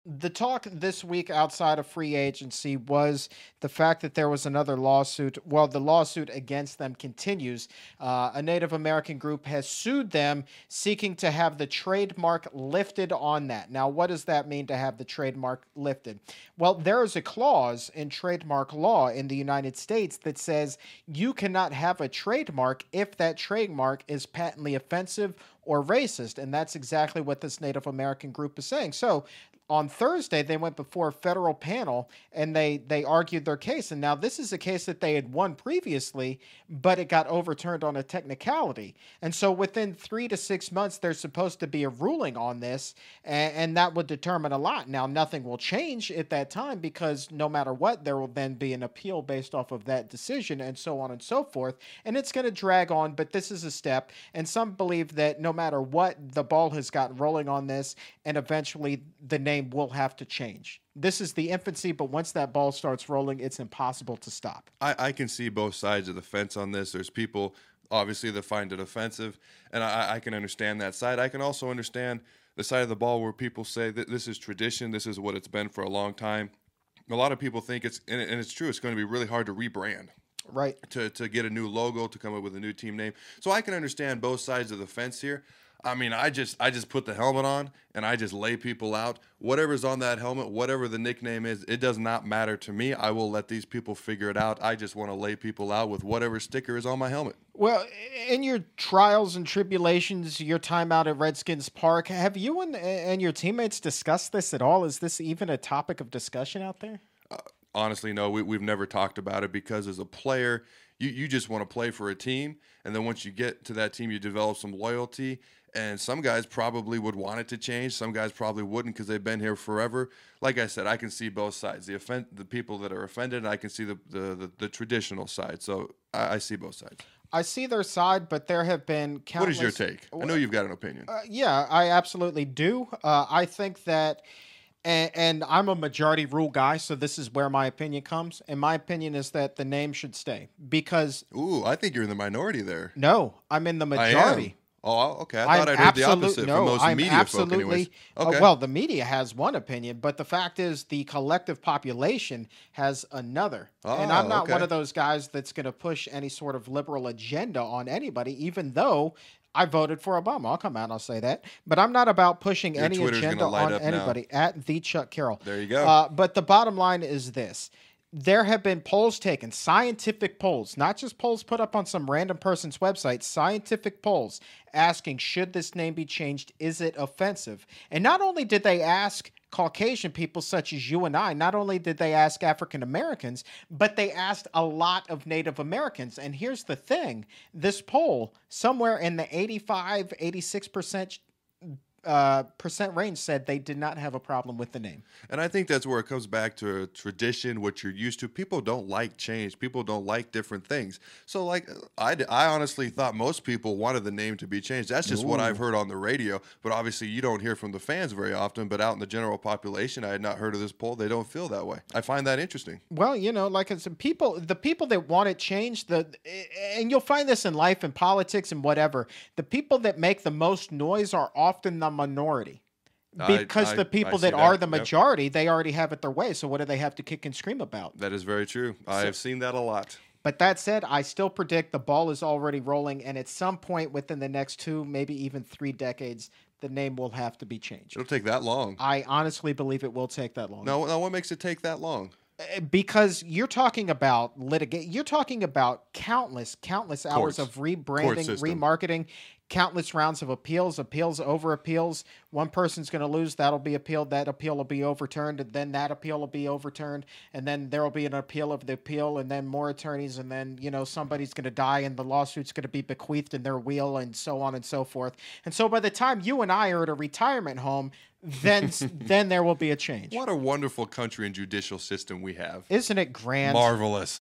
The talk this week outside of free agency was the fact that there was another lawsuit. Well, the lawsuit against them continues. A Native American group has sued them, seeking to have the trademark lifted on that. Now, what does that mean to have the trademark lifted? Well, there is a clause in trademark law in the United States that says you cannot have a trademark if that trademark is patently offensive or racist. And that's exactly what this Native American group is saying. So, on Thursday, they went before a federal panel and they argued their case. And now this is a case that they had won previously, but it got overturned on a technicality. And so within 3 to 6 months, there's supposed to be a ruling on this, and that would determine a lot. Now, nothing will change at that time because no matter what, there will then be an appeal based off of that decision and so on and so forth. And it's going to drag on, but this is a step. And some believe that no matter what, the ball has gotten rolling on this, and eventually the name will have to change. This is the infancy, but once that ball starts rolling, it's impossible to stop. I can see both sides of the fence on this. There's people, obviously, that find it offensive, and I can understand that side. I can also understand the side of the ball where people say that this is tradition, this is what it's been for a long time. A lot of people think and it's true, it's going to be really hard to rebrand. Right. To get a new logo, to come up with a new team name. So I can understand both sides of the fence here. I mean, I just put the helmet on and I just lay people out. Whatever's on that helmet, whatever the nickname is, it does not matter to me. I will let these people figure it out. I just want to lay people out with whatever sticker is on my helmet. Well, in your trials and tribulations, your time out at Redskins Park, have you and your teammates discussed this at all? Is this even a topic of discussion out there? Honestly, no, we've never talked about it because as a player, you just want to play for a team. And then once you get to that team, you develop some loyalty. And some guys probably would want it to change. Some guys probably wouldn't because they've been here forever. Like I said, I can see both sides. The people that are offended, and I can see the traditional side. So I see both sides. I see their side, but there have been countless... What is your take? I know you've got an opinion. Yeah, I absolutely do. I think that... And I'm a majority rule guy, so this is where my opinion comes. And my opinion is that the name should stay because... Ooh, I think you're in the minority there. No, I'm in the majority. Oh, okay. I thought I'd heard the opposite from most media folk anyways. Okay. Well, the media has one opinion, but the fact is the collective population has another. And I'm not one of those guys that's going to push any sort of liberal agenda on anybody, even though I voted for Obama. I'll come out and I'll say that. But I'm not about pushing any agenda on anybody. At the Chuck Carroll. There you go. But the bottom line is this. There have been polls taken, scientific polls, not just polls put up on some random person's website, scientific polls asking, should this name be changed? Is it offensive? And not only did they ask Caucasian people such as you and I, not only did they ask African Americans, but they asked a lot of Native Americans. And here's the thing, this poll, somewhere in the 85, 86% percent range said they did not have a problem with the name. And I think that's where it comes back to a tradition, what you're used to. People don't like change. People don't like different things. So, like, I honestly thought most people wanted the name to be changed. That's just what I've heard on the radio. But obviously, you don't hear from the fans very often. But out in the general population, I had not heard of this poll. They don't feel that way. I find that interesting. Well, you know, like I said, the people that want it changed, and you'll find this in life and politics and whatever, the people that make the most noise are often the minority. Because the people that are the majority, they already have it their way. So what do they have to kick and scream about? That is very true. I have seen that a lot. But that said, I still predict the ball is already rolling, and at some point within the next 2, maybe even 3 decades, the name will have to be changed. It'll take that long. I honestly believe it will take that long. No, what makes it take that long? Because you're talking about litigate, you're talking about countless hours of rebranding, remarketing, countless rounds of appeals over appeals. One person's going to lose, that'll be appealed, that appeal will be overturned, and then that appeal will be overturned, and then there will be an appeal of the appeal, and then more attorneys, and then, you know, somebody's going to die, and the lawsuit's going to be bequeathed in their will, and so on and so forth. And so by the time you and I are at a retirement home, then there will be a change. What a wonderful country and judicial system we have. Isn't it grand? Marvelous.